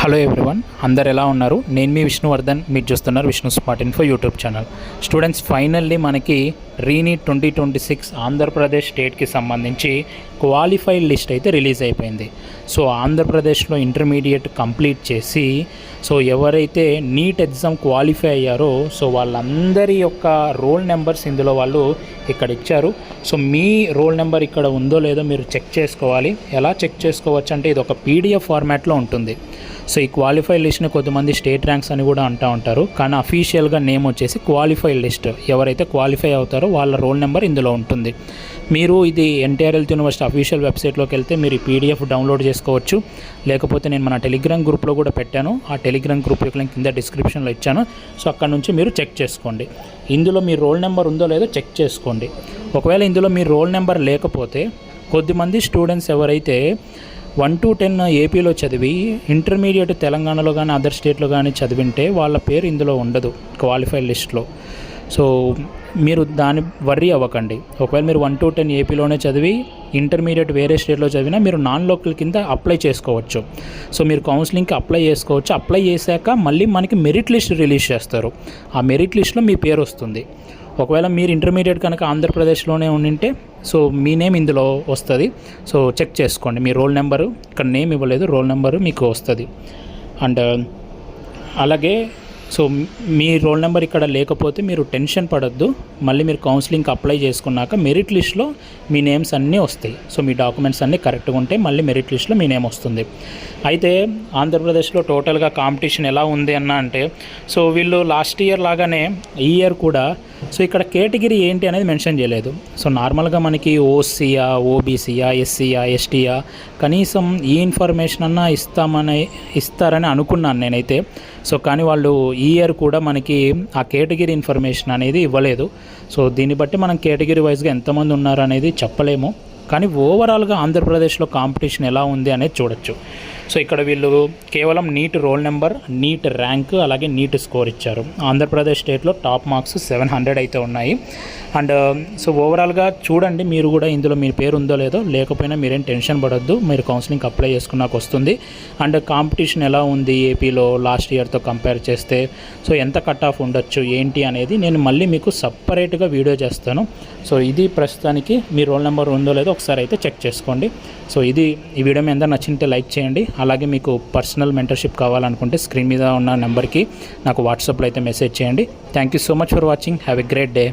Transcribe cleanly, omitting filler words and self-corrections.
Hello everyone, అందరు ఎలా ఉన్నారు? నేను మీ విష్ణువర్ధన్, మీరు చూస్తున్నారు Vishnu smart info YouTube channel. Students, finally మనకి రీనీట్ 2026 ఆంధ్రప్రదేశ్ స్టేట్కి సంబంధించి క్వాలిఫైడ్ లిస్ట్ అయితే రిలీజ్ అయిపోయింది. సో ఆంధ్రప్రదేశ్లో ఇంటర్మీడియట్ కంప్లీట్ చేసి ఎవరైతే నీట్ ఎగ్జామ్ క్వాలిఫై అయ్యారో వాళ్ళందరి యొక్క రోల్ నెంబర్స్ ఇందులో వాళ్ళు ఇక్కడ ఇచ్చారు. సో మీ రోల్ నెంబర్ ఇక్కడ ఉందో లేదో మీరు చెక్ చేసుకోవాలి. ఎలా చెక్ చేసుకోవచ్చు అంటే ఇది ఒక PDF ఫార్మాట్లో ఉంటుంది. సో ఈ క్వాలిఫైడ్ లిస్ట్ని కొంతమంది స్టేట్ ర్యాంక్స్ అని కూడా అంటూ ఉంటారు, కానీ అఫీషియల్గా నేమ్ వచ్చేసి క్వాలిఫైడ్ లిస్ట్. ఎవరైతే క్వాలిఫై అవుతారో వాళ్ళ రోల్ నెంబర్ ఇందులో ఉంటుంది. మీరు ఇది ఎన్టీఆర్ హెల్త్ యూనివర్సిటీ అఫీషియల్ వెబ్సైట్లోకి వెళ్తే మీరు ఈ PDF డౌన్లోడ్ చేసుకోవచ్చు. లేకపోతే నేను మన టెలిగ్రామ్ గ్రూప్లో కూడా పెట్టాను. ఆ టెలిగ్రామ్ గ్రూప్ యొక్క లింక్ కింద డిస్క్రిప్షన్లో ఇచ్చాను. సో అక్కడ నుంచి మీరు చెక్ చేసుకోండి. ఇందులో మీ రోల్ నెంబర్ ఉందో లేదో చెక్ చేసుకోండి. ఒకవేళ ఇందులో మీ రోల్ నెంబర్ లేకపోతే కొద్దిమంది స్టూడెంట్స్ ఎవరైతే 1 to 10 ఏపీలో చదివి ఇంటర్మీడియట్ తెలంగాణలో కానీ అదర్ స్టేట్లో కానీ చదివింటే వాళ్ళ పేరు ఇందులో ఉండదు క్వాలిఫైడ్ లిస్ట్లో. సో మీరు దాన్ని వర్రీ అవ్వకండి. ఒకవేళ మీరు 1 to 10 ఏపీలోనే చదివి ఇంటర్మీడియట్ వేరే స్టేట్లో చదివినా మీరు నాన్ లోకల్ కింద అప్లై చేసుకోవచ్చు. సో మీరు కౌన్సిలింగ్కి అప్లై చేసుకోవచ్చు. అప్లై చేశాక మళ్ళీ మనకి మెరిట్ లిస్ట్ రిలీజ్ చేస్తారు. ఆ మెరిట్ లిస్ట్లో మీ పేరు వస్తుంది. ఒకవేళ మీరు ఇంటర్మీడియట్ కనుక ఆంధ్రప్రదేశ్లోనే ఉండింటే మీ నేమ్ ఇందులో వస్తుంది. సో చెక్ చేసుకోండి. మీ రోల్ నెంబరు ఇక్కడ నేమ్ ఇవ్వలేదు, రోల్ నెంబరు మీకు వస్తుంది. అండ్ అలాగే మీ రోల్ నెంబర్ ఇక్కడ లేకపోతే మీరు టెన్షన్ పడొద్దు. మళ్ళీ మీరు కౌన్సిలింగ్కి అప్లై చేసుకున్నాక మెరిట్ లిస్ట్లో మీ నేమ్స్ అన్నీ వస్తాయి. సో మీ డాక్యుమెంట్స్ అన్నీ కరెక్ట్గా ఉంటే మళ్ళీ మెరిట్ లిస్ట్లో మీ నేమ్ వస్తుంది. అయితే ఆంధ్రప్రదేశ్లో టోటల్గా కాంపిటీషన్ ఎలా ఉంది అంటే వీళ్ళు లాస్ట్ ఇయర్ లాగానే ఈ ఇయర్ కూడా ఇక్కడ కేటగిరీ ఏంటి అనేది మెన్షన్ చేయలేదు. సో నార్మల్గా మనకి ఓసీయా, ఓబీసీయా, ఎస్సీయా, ఎస్టీయా కనీసం ఈ ఇన్ఫర్మేషన్ అన్నా ఇస్తారని అనుకున్నాను నేనైతే. కానీ వాళ్ళు ఈ ఇయర్ కూడా మనకి ఆ కేటగిరీ ఇన్ఫర్మేషన్ అనేది ఇవ్వలేదు. సో దీన్ని బట్టి మనం కేటగిరీ వైజ్గా ఎంతమంది ఉన్నారు అనేది చెప్పలేము. కానీ ఓవరాల్గా ఆంధ్రప్రదేశ్లో కాంపిటీషన్ ఎలా ఉంది అనేది చూడొచ్చు. సో ఇక్కడ వీళ్ళు కేవలం NEET roll number, NEET rank, అలాగే నీట్ స్కోర్ ఇచ్చారు. ఆంధ్రప్రదేశ్ స్టేట్లో టాప్ మార్క్స్ 700 అయితే ఉన్నాయి. అండ్ ఓవరాల్గా చూడండి, మీరు కూడా ఇందులో మీ పేరు ఉందో లేదో. లేకపోయినా మీరేం టెన్షన్ పడొద్దు, మీరు కౌన్సిలింగ్కి అప్లై చేసుకున్నాక వస్తుంది. అండ్ కాంపిటీషన్ ఎలా ఉంది ఏపీలో లాస్ట్ ఇయర్తో కంపేర్ చేస్తే ఎంత కట్ ఆఫ్ ఉండొచ్చు ఏంటి అనేది నేను మళ్ళీ మీకు సపరేట్గా వీడియో చేస్తాను. ఇది ప్రస్తుతానికి మీ రోల్ నెంబర్ ఉందో లేదో ఒకసారి అయితే చెక్ చేసుకోండి. ఈ వీడియో మీ అందరూ నచ్చింటే లైక్ చేయండి. అలాగే మీకు పర్సనల్ మెంటర్షిప్ కావాలనుకుంటే స్క్రీన్ మీద ఉన్న నెంబర్కి నాకు వాట్సాప్లో అయితే మెసేజ్ చేయండి. Thank you so much for watching. Have a great day.